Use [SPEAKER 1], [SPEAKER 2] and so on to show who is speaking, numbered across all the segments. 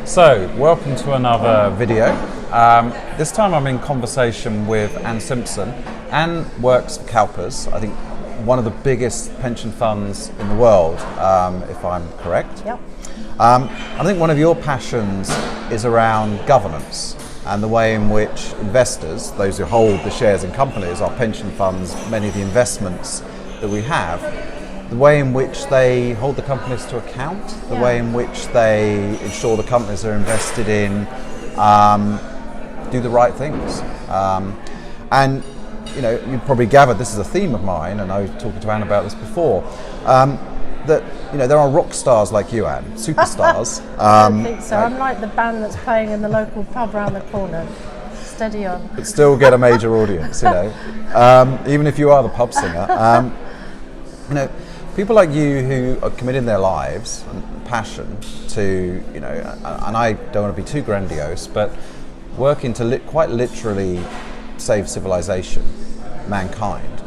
[SPEAKER 1] So, welcome to another video. This time I'm in conversation with Anne Simpson. Anne works for Calpers, I think one of the biggest pension funds in the world, if I'm correct.
[SPEAKER 2] Yep.
[SPEAKER 1] I think one of your passions is around governance and the way in which investors, those who hold the shares in companies, our pension funds, many of the investments that we have, the way in which they hold the companies to account, the way in which they ensure the companies they're invested in do the right things. And you know, you probably gathered this is a theme of mine, and I was talking to Anne about this before, that you know there are rock stars like you, Anne, superstars.
[SPEAKER 2] I don't think so. I'm like the band that's playing in the local pub around the corner. Steady on.
[SPEAKER 1] But still get a major audience, you know, even if you are the pub singer. You know, people like you who are committing their lives and passion to, you know, and I don't want to be too grandiose, but working to quite literally save civilization, mankind,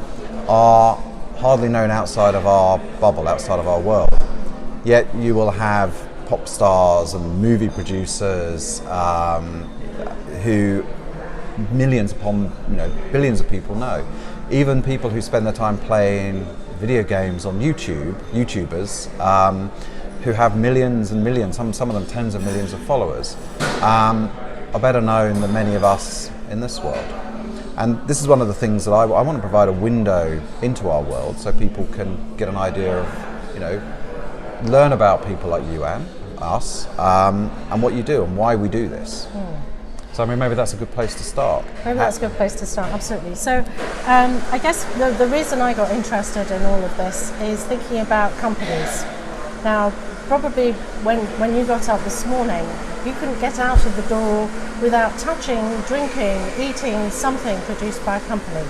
[SPEAKER 1] are hardly known outside of our bubble, outside of our world. Yet you will have pop stars and movie producers who millions upon, you know, billions of people know. Even people who spend their time playing video games on YouTubers, who have millions and millions, some of them tens of millions of followers, are better known than many of us in this world. And this is one of the things that I want to provide a window into our world so people can get an idea of, you know, learn about people like you, Anne, us, and what you do and why we do this. So I mean, maybe that's a good place to start.
[SPEAKER 2] Maybe that's a good place to start, absolutely. So I guess the reason I got interested in all of this is thinking about companies. Now, probably when you got up this morning, you couldn't get out of the door without touching, drinking, eating something produced by a company.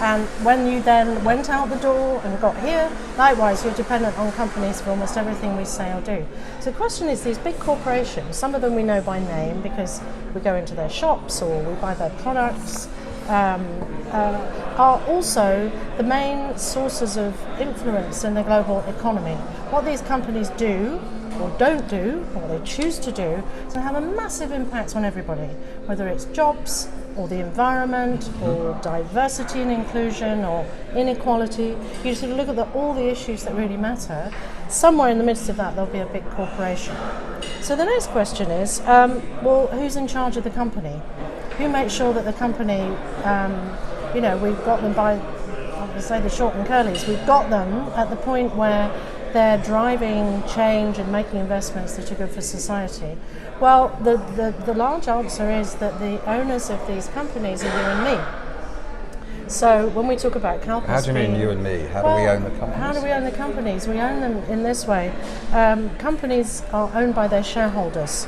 [SPEAKER 2] And when you then went out the door and got here, likewise, you're dependent on companies for almost everything we say or do. So the question is, these big corporations, some of them we know by name because we go into their shops or we buy their products, are also the main sources of influence in the global economy. What these companies do or don't do, or they choose to do, is have a massive impact on everybody, whether it's jobs, or the environment, or diversity and inclusion, or inequality. You sort of look at all the issues that really matter. Somewhere in the midst of that, there'll be a big corporation. So the next question is, well, who's in charge of the company? Who makes sure that the company, you know, we've got them by, I would say the short and curlies, we've got them at the point where they're driving change and making investments that are good for society? Well, the large answer is that the owners of these companies are you and me. So when we talk about Calpers,
[SPEAKER 1] how do you mean you and me? How do we own the companies?
[SPEAKER 2] How do we own the companies? We own them in this way. Companies are owned by their shareholders.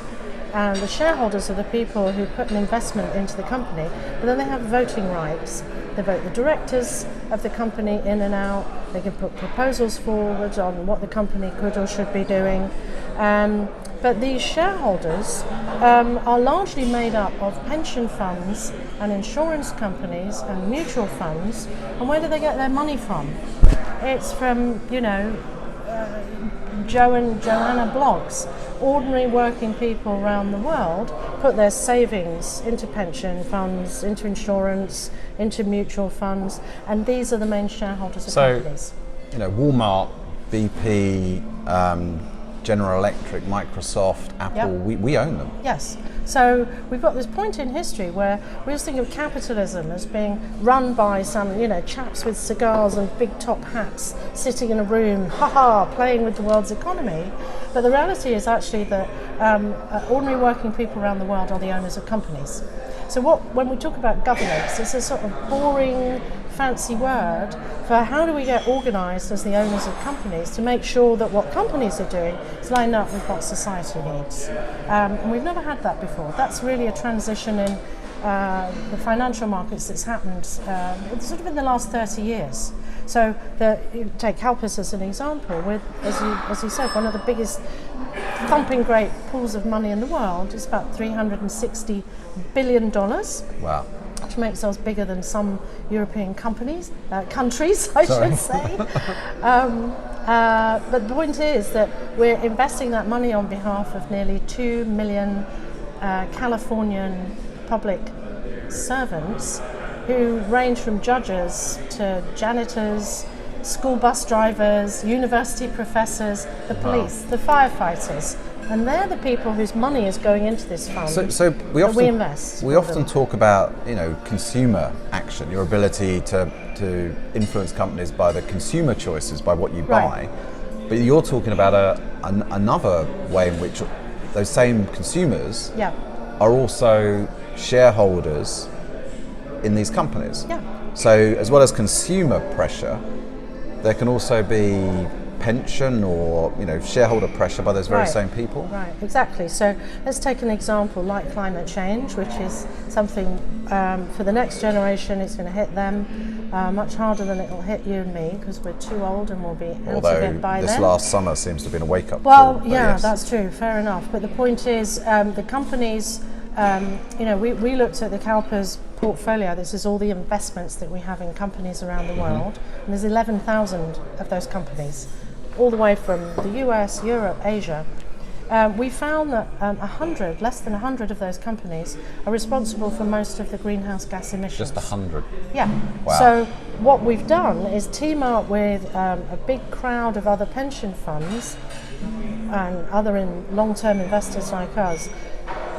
[SPEAKER 2] And the shareholders are the people who put an investment into the company, but then they have voting rights. They vote the directors of the company in and out. They can put proposals forward on what the company could or should be doing. But these shareholders are largely made up of pension funds and insurance companies and mutual funds. And where do they get their money from? It's from, you know, Joe and Joanna blogs. Ordinary working people around the world put their savings into pension funds, into insurance, into mutual funds, and these are the main shareholders of companies.
[SPEAKER 1] You know, Walmart, BP, General Electric, Microsoft, Apple, we own them.
[SPEAKER 2] Yes. So we've got this point in history where we always think of capitalism as being run by some, you know, chaps with cigars and big top hats sitting in a room, playing with the world's economy. But the reality is actually that ordinary working people around the world are the owners of companies. So when we talk about governance, it's a sort of boring, fancy word for how do we get organised as the owners of companies to make sure that what companies are doing is lined up with what society needs. And we've never had that before. That's really a transition in the financial markets that's happened sort of in the last 30 years. So take Calpers as an example, with, as you said, one of the biggest thumping great pools of money in the world. It's about $360 billion.
[SPEAKER 1] Wow.
[SPEAKER 2] Which makes us bigger than some European countries, I should say. But the point is that we're investing that money on behalf of nearly 2 million Californian public servants who range from judges to janitors, school bus drivers, university professors, the police, the firefighters. And they're the people whose money is going into this fund
[SPEAKER 1] So we often
[SPEAKER 2] invest.
[SPEAKER 1] We often talk about, consumer action, your ability to influence companies by the consumer choices, by what you buy. But you're talking about another way in which those same consumers are also shareholders in these companies.
[SPEAKER 2] Yeah.
[SPEAKER 1] So as well as consumer pressure, there can also be pension or shareholder pressure by those very same people.
[SPEAKER 2] Right, exactly. So let's take an example like climate change, which is something for the next generation. It's going to hit them much harder than it'll hit you and me because we're too old and we'll be out of it by then.
[SPEAKER 1] This last summer seems to have been a wake-up
[SPEAKER 2] call.
[SPEAKER 1] Well,
[SPEAKER 2] yes. That's true. Fair enough. But the point is, the companies. We looked at the Calpers portfolio. This is all the investments that we have in companies around the world, and there's 11,000 of those companies, all the way from the US, Europe, Asia. We found that less than 100 of those companies are responsible for most of the greenhouse gas emissions.
[SPEAKER 1] Just 100?
[SPEAKER 2] Yeah.
[SPEAKER 1] Wow.
[SPEAKER 2] So what we've done is team up with a big crowd of other pension funds and other long-term investors like us,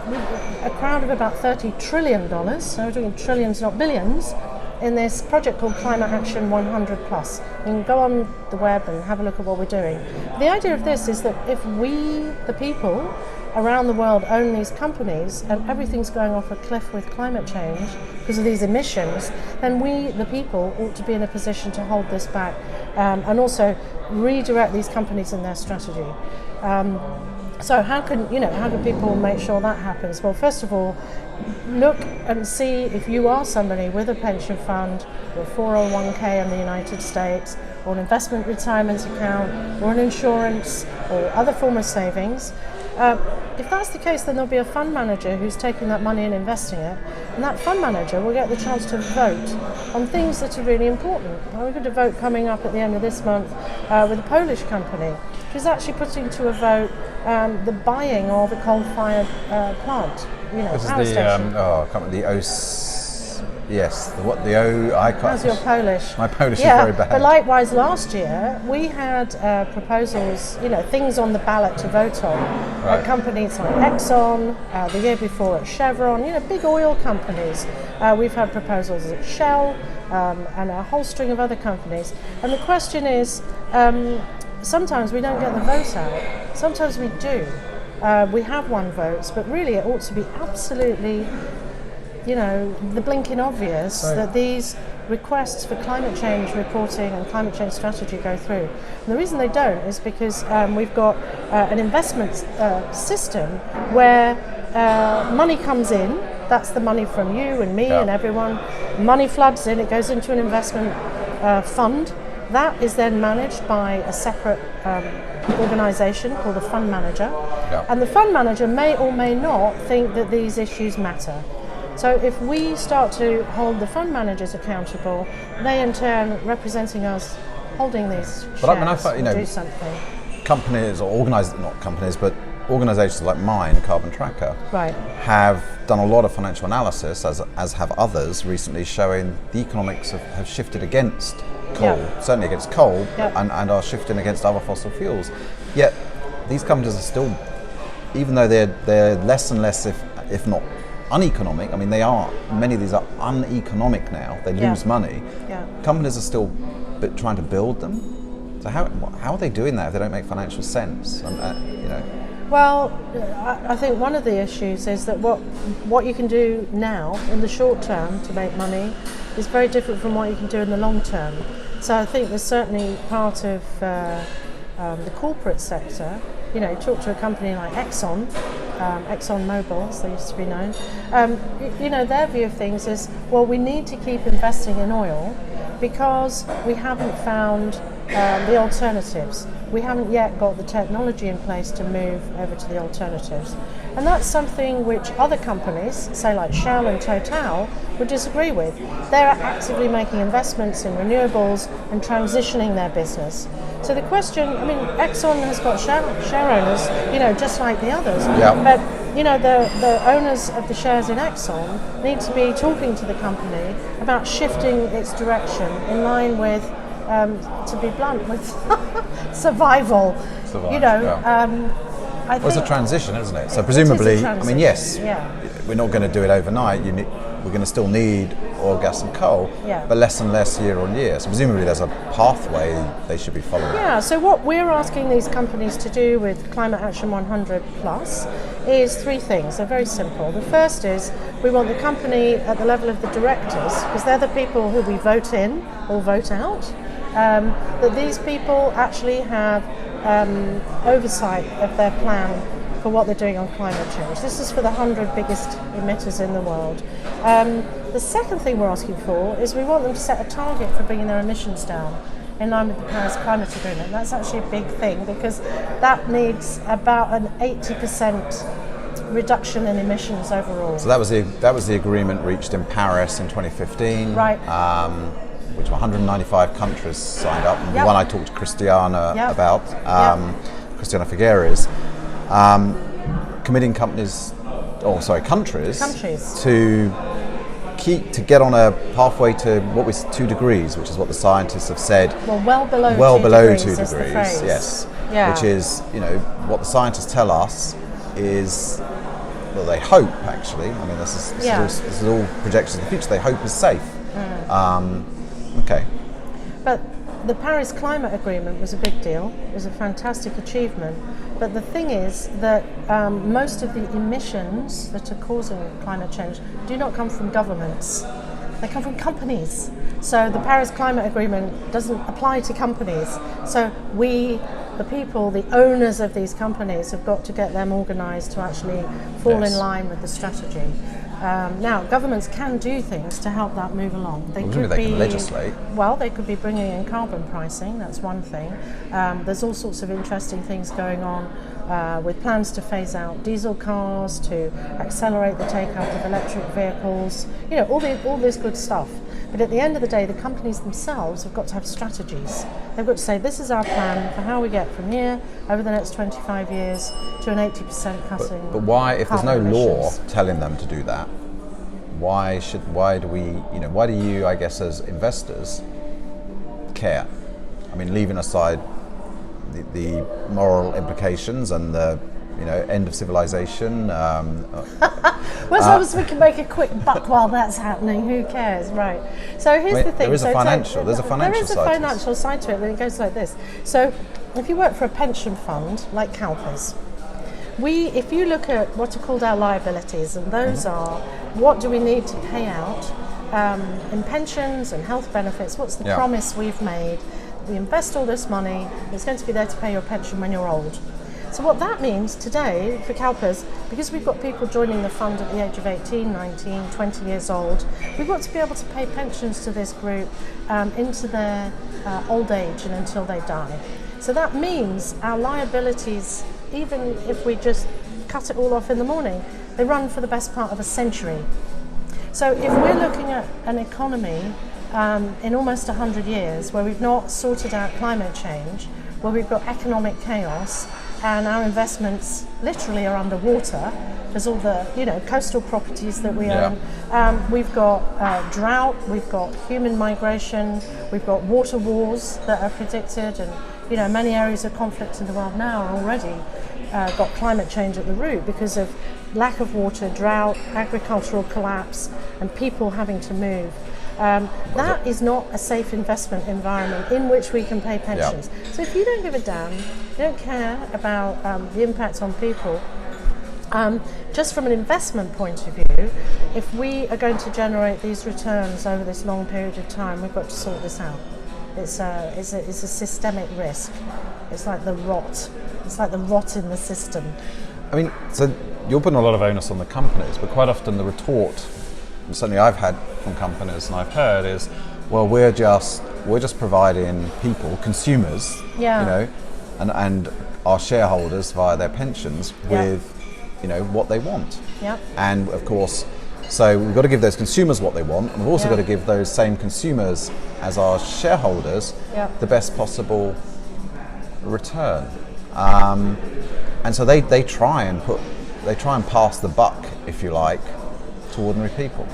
[SPEAKER 2] a crowd of about $30 trillion, so we're talking trillions, not billions, in this project called Climate Action 100 Plus. You can go on the web and have a look at what we're doing. The idea of this is that if we, the people around the world, own these companies and everything's going off a cliff with climate change because of these emissions, then we, the people, ought to be in a position to hold this back and also redirect these companies in their strategy. So how can people make sure that happens? Well, first of all, look and see if you are somebody with a pension fund or a 401k in the United States or an investment retirement account or an insurance or other form of savings. If that's the case, then there'll be a fund manager who's taking that money and investing it, and that fund manager will get the chance to vote on things that are really important. Well, we've got a vote coming up at the end of this month with a Polish company who's actually putting to a vote the buying of a coal-fired plant, power station.
[SPEAKER 1] I can't remember I can't.
[SPEAKER 2] How's your Polish?
[SPEAKER 1] My Polish is very bad.
[SPEAKER 2] But likewise, last year we had proposals, things on the ballot to vote on at companies like Exxon, the year before at Chevron, big oil companies. We've had proposals at Shell and a whole string of other companies. And the question is, sometimes we don't get the vote out. Sometimes we do. We have won votes, but really it ought to be absolutely, the blinking obvious that these requests for climate change reporting and climate change strategy go through. And the reason they don't is because we've got an investment system where money comes in. That's the money from you and me and everyone. Money floods in, it goes into an investment fund. That is then managed by a separate organisation called a fund manager. And the fund manager may or may not think that these issues matter. So if we start to hold the fund managers accountable, they in turn representing us holding these shares do something.
[SPEAKER 1] Companies or not companies, but organisations like mine, Carbon Tracker, have done a lot of financial analysis, as have others recently, showing the economics have shifted against coal, certainly against coal, and are shifting against other fossil fuels. Yet these companies are still, even though they're less and less, if not uneconomic, many of these are uneconomic now, they lose money. Companies are still trying to build them. So how are they doing that if they don't make financial sense?
[SPEAKER 2] Well, I think one of the issues is that what you can do now in the short term to make money is very different from what you can do in the long term. So I think there's certainly part of the corporate sector. Talk to a company like Exxon Mobil, as they used to be known. Their view of things is, well, we need to keep investing in oil because we haven't found the alternatives. We haven't yet got the technology in place to move over to the alternatives. And that's something which other companies, say like Shell and Total, would disagree with. They're actively making investments in renewables and transitioning their business. So the question, I mean, Exxon has got share owners, just like the others.
[SPEAKER 1] Yeah.
[SPEAKER 2] But, the owners of the shares in Exxon need to be talking to the company about shifting its direction in line with, to be blunt, with survival. I think
[SPEAKER 1] it's a transition, isn't it? So presumably, I mean, yes, we're not going to do it overnight. We're going to still need oil, gas and coal, but less and less year on year. So presumably there's a pathway they should be following.
[SPEAKER 2] Yeah, so what we're asking these companies to do with Climate Action 100 Plus is three things. They're very simple. The first is we want the company at the level of the directors, because they're the people who we vote in or vote out, that these people actually have oversight of their plan for what they're doing on climate change. This is for the 100 biggest emitters in the world. The second thing we're asking for is we want them to set a target for bringing their emissions down in line with the Paris Climate Agreement. That's actually a big thing because that needs about an 80% reduction in emissions overall.
[SPEAKER 1] So that was the agreement reached in Paris in 2015.
[SPEAKER 2] Right.
[SPEAKER 1] Which 195 countries signed up. And the one I talked to Christiana about, Christiana Figueres, committing countries to get on a pathway to what was 2 degrees, which is what the scientists have said.
[SPEAKER 2] Well below 2 degrees.
[SPEAKER 1] Yes. Yeah. Which is, what the scientists tell us is, well, they hope actually. I mean, this is all projections of the future. They hope is safe. Okay.
[SPEAKER 2] But the Paris Climate Agreement was a big deal. It was a fantastic achievement. But the thing is that most of the emissions that are causing climate change do not come from governments. They come from companies. So the Paris Climate Agreement doesn't apply to companies. So we, the people, the owners of these companies, have got to get them organised to actually fall in line with the strategy. Now, governments can do things to help that move along.
[SPEAKER 1] They can legislate.
[SPEAKER 2] Well, they could be bringing in carbon pricing, that's one thing. There's all sorts of interesting things going on with plans to phase out diesel cars, to accelerate the take-up of electric vehicles, all this good stuff. But at the end of the day, the companies themselves have got to have strategies. They've got to say, this is our plan for how we get from here over the next 25 years to an 80% cutting.
[SPEAKER 1] But why, if there's no law
[SPEAKER 2] emissions?
[SPEAKER 1] telling them to do that, why do you, I guess, as investors, care? I mean, leaving aside the moral implications and the end of civilization.
[SPEAKER 2] Well, as long as we can make a quick buck while that's happening, who cares, right? So here's the thing.
[SPEAKER 1] There's a financial
[SPEAKER 2] side to it, and it goes like this. So if you work for a pension fund like Calpers, if you look at what are called our liabilities, and those are what do we need to pay out in pensions and health benefits, what's the promise we've made? We invest all this money, it's going to be there to pay your pension when you're old. So what that means today for Calpers, because we've got people joining the fund at the age of 18, 19, 20 years old, we've got to be able to pay pensions to this group into their old age and until they die. So that means our liabilities, even if we just cut it all off in the morning, they run for the best part of a century. So if we're looking at an economy in almost 100 years where we've not sorted out climate change, where we've got economic chaos, and our investments literally are underwater. There's all the coastal properties that we own. We've got drought, we've got human migration, we've got water wars that are predicted, and many areas of conflict in the world now are already got climate change at the root because of lack of water, drought, agricultural collapse, and people having to move. That is not a safe investment environment in which we can pay pensions. So if you don't give a damn, you don't care about the impact on people, just from an investment point of view, if we are going to generate these returns over this long period of time, we've got to sort this out. It's a systemic risk. It's like the rot. It's like the rot in the system.
[SPEAKER 1] I mean, so you're putting a lot of onus on the companies, but quite often the retort, and certainly I've had from companies and I've heard, is, well, we're just we're just providing people, consumers, and our shareholders via their pensions with, what they want.
[SPEAKER 2] Yeah.
[SPEAKER 1] And of course, so we've got to give those consumers what they want, and we've also got to give those same consumers as our shareholders the best possible return. And so they try and pass the buck, if you like, to ordinary people.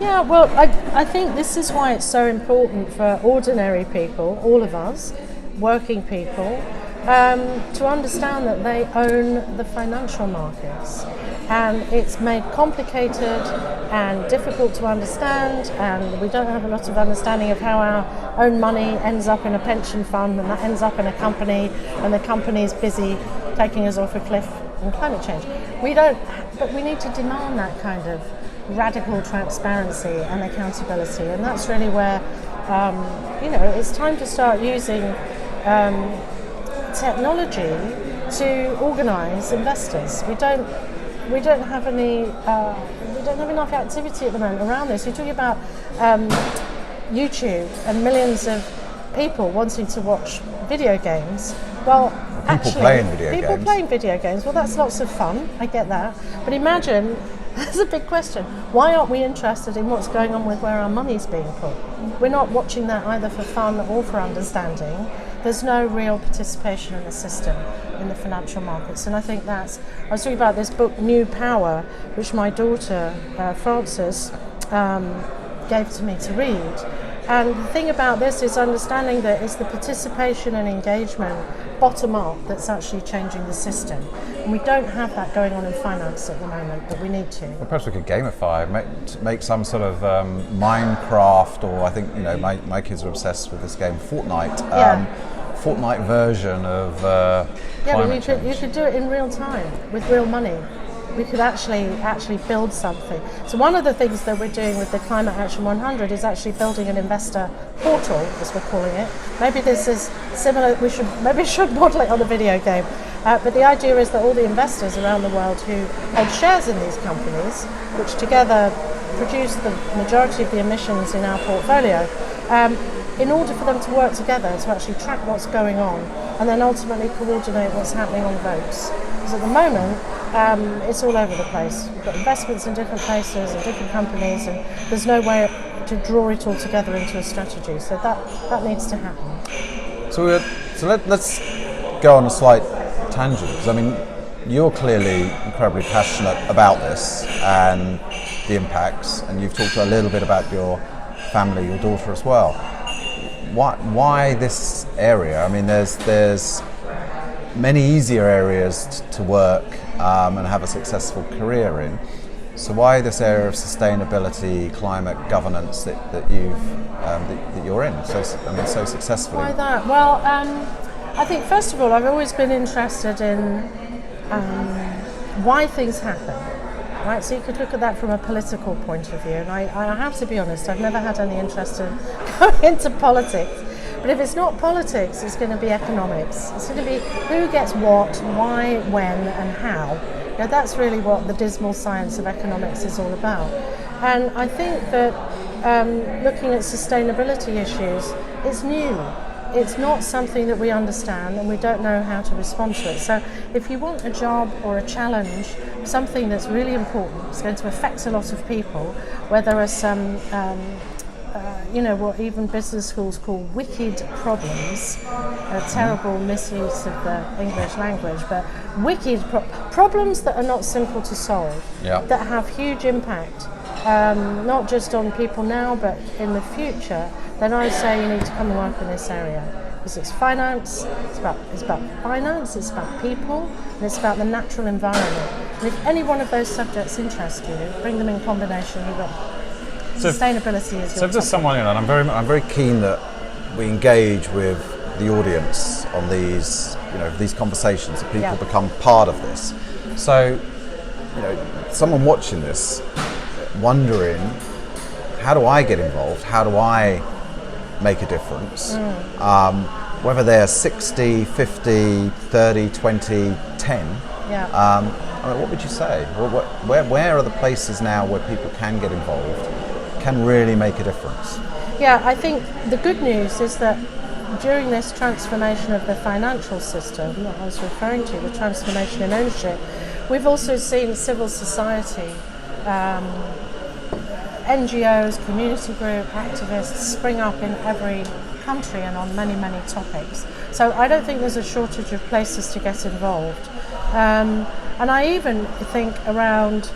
[SPEAKER 2] Yeah, well, I think this is why it's so important for ordinary people, all of us, working people, to understand that they own the financial markets. And it's made complicated and difficult to understand, and we don't have a lot of understanding of how our own money ends up in a pension fund, and that ends up in a company, and the company is busy taking us off a cliff in climate change. But we need to demand that kind of radical transparency and accountability, and that's really where it's time to start using technology to organise investors. We don't have enough activity at the moment around this. You're talking about YouTube and millions of people wanting to watch video games. Well,
[SPEAKER 1] people playing video games.
[SPEAKER 2] Well, that's lots of fun. I get that. But imagine, that's a big question. Why aren't we interested in what's going on with where our money's being put? We're not watching that either for fun or for understanding. There's no real participation in the system, in the financial markets. And I think I was talking about this book, New Power, which my daughter, Frances, gave to me to read. And the thing about this is understanding that it's the participation and engagement bottom up that's actually changing the system. And we don't have that going on in finance at the moment, but we need to.
[SPEAKER 1] Well, perhaps we could gamify, make some sort of Minecraft, or I think, my kids are obsessed with this game, Fortnite. Fortnite version of climate change.
[SPEAKER 2] You could do it in real time with real money. We could actually build something. So one of the things that we're doing with the Climate Action 100 is actually building an investor portal, as we're calling it. Maybe this is similar. We should model it on a video game. But the idea is that all the investors around the world who hold shares in these companies, which together produce the majority of the emissions in our portfolio, in order for them to work together to actually track what's going on and then ultimately coordinate what's happening on votes. Because at the moment, it's all over the place. We've got investments in different places and different companies, and there's no way to draw it all together into a strategy. So that needs to happen.
[SPEAKER 1] So let's go on a slight tangent, because you're clearly incredibly passionate about this and the impacts, and you've talked a little bit about your family, your daughter as well. Why this area? There's many easier areas to work and have a successful career in. So why this area of sustainability, climate governance that you're in so successfully?
[SPEAKER 2] Why that? Well, I think first of all, I've always been interested in why things happen. Right, so you could look at that from a political point of view, and I have to be honest, I've never had any interest in going into politics. But if it's not politics, it's going to be economics. It's going to be who gets what, why, when, and how. That's really what the dismal science of economics is all about. And I think that looking at sustainability issues is new. It's not something that we understand, and we don't know how to respond to it. So if you want a job or a challenge, something that's really important, it's going to affect a lot of people, where there are some what even business schools call wicked problems, a terrible misuse of the English language, but wicked problems that are not simple to solve, that have huge impact, not just on people now, but in the future, then I would say you need to come and work in this area. Because it's finance, it's about finance, it's about people, and it's about the natural environment. And if any one of those subjects interest you, bring them in combination, you've got sustainability is your
[SPEAKER 1] So if there's someone and I'm very keen that we engage with the audience on these conversations, that people become part of this. So someone watching this wondering, how do I get involved? How do I make a difference? Whether they're 60, 50, 30, 20, 10. What would you say? Where are the places now where people can get involved, can really make a difference?
[SPEAKER 2] Yeah, I think the good news is that during this transformation of the financial system that I was referring to, the transformation in ownership, we've also seen civil society, NGOs, community group, activists spring up in every country and on many, many topics. So I don't think there's a shortage of places to get involved. And I even think around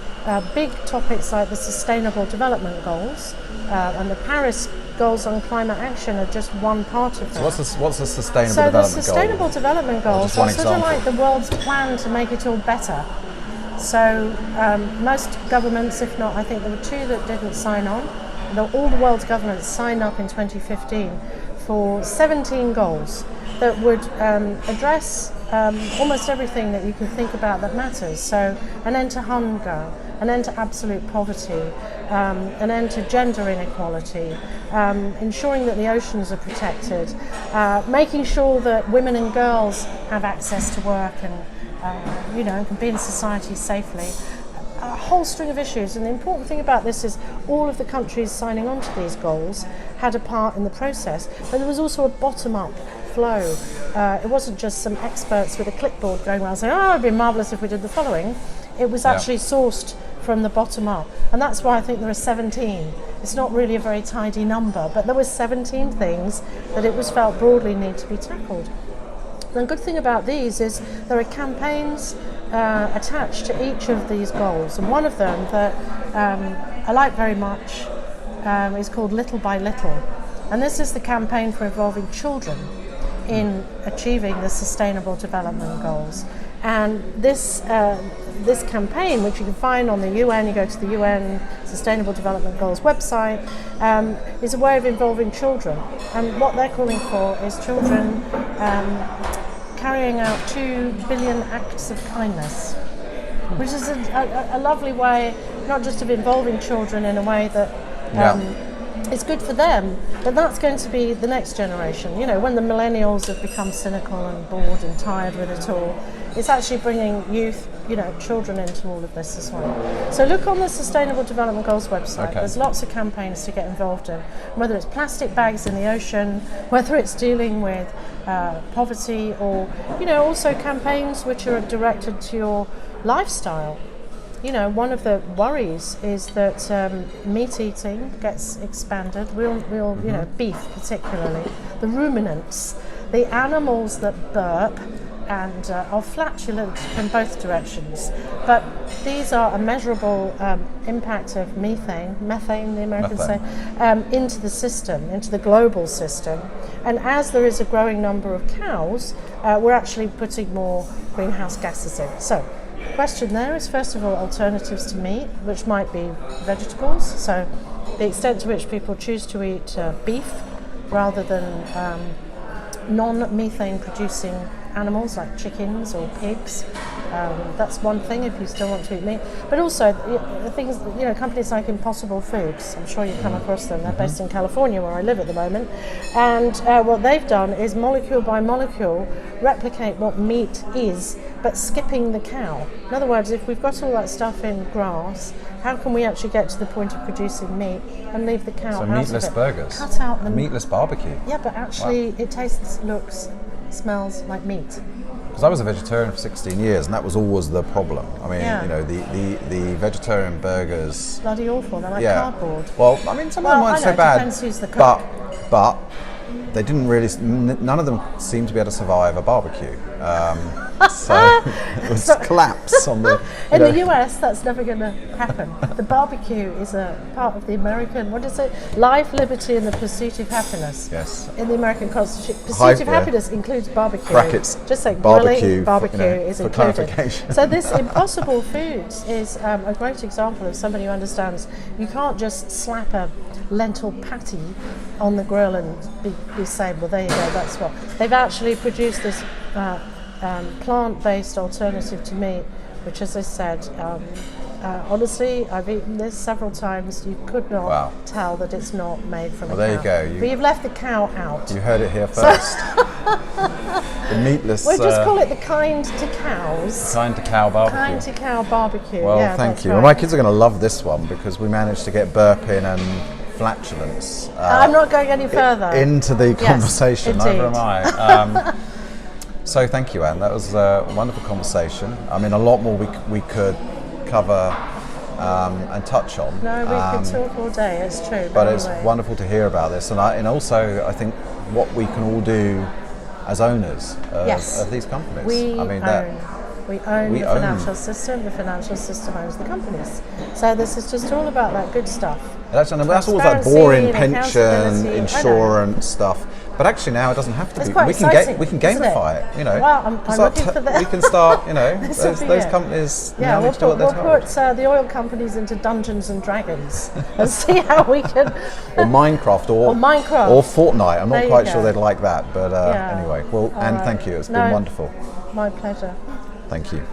[SPEAKER 2] big topics like the Sustainable Development Goals and the Paris Goals on Climate Action are just one part of that.
[SPEAKER 1] So what's the Sustainable
[SPEAKER 2] So
[SPEAKER 1] Development
[SPEAKER 2] the
[SPEAKER 1] Goal?
[SPEAKER 2] Sustainable Development Goals are sort of like the world's plan to make it all better. So most governments, if not, I think there were 2 that didn't sign on. All the world's governments signed up in 2015 for 17 goals that would address almost everything that you can think about that matters. So an end to hunger, an end to absolute poverty, an end to gender inequality, ensuring that the oceans are protected, making sure that women and girls have access to work and can be in society safely. A whole string of issues, and the important thing about this is all of the countries signing on to these goals had a part in the process, but there was also a bottom-up flow. It wasn't just some experts with a clipboard going around saying, it'd be marvellous if we did the following. It was actually sourced from the bottom up, and that's why I think there are 17. It's not really a very tidy number, but there were 17 things that it was felt broadly need to be tackled. The good thing about these is there are campaigns attached to each of these goals, and one of them that I like very much is called Little by Little, and this is the campaign for involving children in achieving the Sustainable Development Goals. And this campaign, which you can find on the UN, you go to the UN Sustainable Development Goals website, is a way of involving children. And what they're calling for is children carrying out 2 billion acts of kindness, which is a lovely way, not just of involving children in a way that it's good for them, but that's going to be the next generation. When the millennials have become cynical and bored and tired with it all, it's actually bringing youth, children into all of this as well. So look on the Sustainable Development Goals website.
[SPEAKER 1] Okay.
[SPEAKER 2] There's lots of campaigns to get involved in, whether it's plastic bags in the ocean, whether it's dealing with poverty, or also campaigns which are directed to your lifestyle. One of the worries is that meat eating gets expanded. Beef particularly, the ruminants, the animals that burp and are flatulent from both directions. But these are a measurable impact of methane, the Americans say, into the system, into the global system. And as there is a growing number of cows, we're actually putting more greenhouse gases in. So the question there is, first of all, alternatives to meat, which might be vegetables. So the extent to which people choose to eat beef rather than non-methane producing animals like chickens or pigs. That's one thing if you still want to eat meat. But also things, companies like Impossible Foods, I'm sure you've come across them. They're based in California where I live at the moment. And what they've done is molecule by molecule replicate what meat is, but skipping the cow. In other words, if we've got all that stuff in grass, how can we actually get to the point of producing meat and leave the cow out of it?
[SPEAKER 1] So meatless burgers.
[SPEAKER 2] Cut out the
[SPEAKER 1] meatless barbecue.
[SPEAKER 2] Yeah, but actually it tastes, looks, smells like meat.
[SPEAKER 1] Because I was a vegetarian for 16 years, and that was always the problem. I mean, the vegetarian burgers.
[SPEAKER 2] Bloody awful. They're like cardboard.
[SPEAKER 1] Well, I mean, some of them weren't so bad.
[SPEAKER 2] Depends who's the cook.
[SPEAKER 1] But they didn't really. None of them seemed to be able to survive a barbecue. So it was collapse on the.
[SPEAKER 2] In the US, that's never going to happen. The barbecue is a part of the American, what is it? Life, liberty, and the pursuit of happiness.
[SPEAKER 1] Yes.
[SPEAKER 2] In the American Constitution, pursuit of happiness includes barbecue.
[SPEAKER 1] Brackets.
[SPEAKER 2] Just like
[SPEAKER 1] barbecue.
[SPEAKER 2] Barbecue is
[SPEAKER 1] for
[SPEAKER 2] included.
[SPEAKER 1] clarification.
[SPEAKER 2] So this Impossible Foods is a great example of somebody who understands you can't just slap a lentil patty on the grill and be saying, well, there you go, that's what. They've actually produced this plant-based alternative to meat, which, as I said, honestly, I've eaten this several times. You could not tell that it's not made from a cow.
[SPEAKER 1] There you go.
[SPEAKER 2] But you've left the cow out.
[SPEAKER 1] You heard it here first. The meatless.
[SPEAKER 2] We'll just call it the kind to cows.
[SPEAKER 1] Kind to cow barbecue.
[SPEAKER 2] Kind to cow barbecue.
[SPEAKER 1] Well,
[SPEAKER 2] yeah,
[SPEAKER 1] thank you.
[SPEAKER 2] Right.
[SPEAKER 1] Well, my kids are going to love this one because we managed to get burping and flatulence.
[SPEAKER 2] I'm not going any further.
[SPEAKER 1] Into the conversation,
[SPEAKER 2] indeed.
[SPEAKER 1] neither am I. So thank you, Anne. That was a wonderful conversation. I mean, a lot more we could cover and touch on.
[SPEAKER 2] No, we could talk all day, it's true.
[SPEAKER 1] But
[SPEAKER 2] anyway.
[SPEAKER 1] it's wonderful to hear about this. And also, I think what we can all do as owners of these companies.
[SPEAKER 2] We own the
[SPEAKER 1] own.
[SPEAKER 2] financial system, the financial system owns the companies. So this is just all about that good stuff.
[SPEAKER 1] That's all that boring pension, insurance stuff. But actually now it doesn't have to
[SPEAKER 2] it's
[SPEAKER 1] be.
[SPEAKER 2] Quite exciting,
[SPEAKER 1] we can gamify it. You know,
[SPEAKER 2] well, I'm looking for that.
[SPEAKER 1] We can start. You know, those companies.
[SPEAKER 2] Yeah,
[SPEAKER 1] we'll
[SPEAKER 2] put the oil companies into Dungeons and Dragons and see how we can.
[SPEAKER 1] Or Minecraft, or Fortnite. I'm not quite sure they'd like that, but anyway. Well, Anne, thank you. It's been wonderful.
[SPEAKER 2] My pleasure.
[SPEAKER 1] Thank you.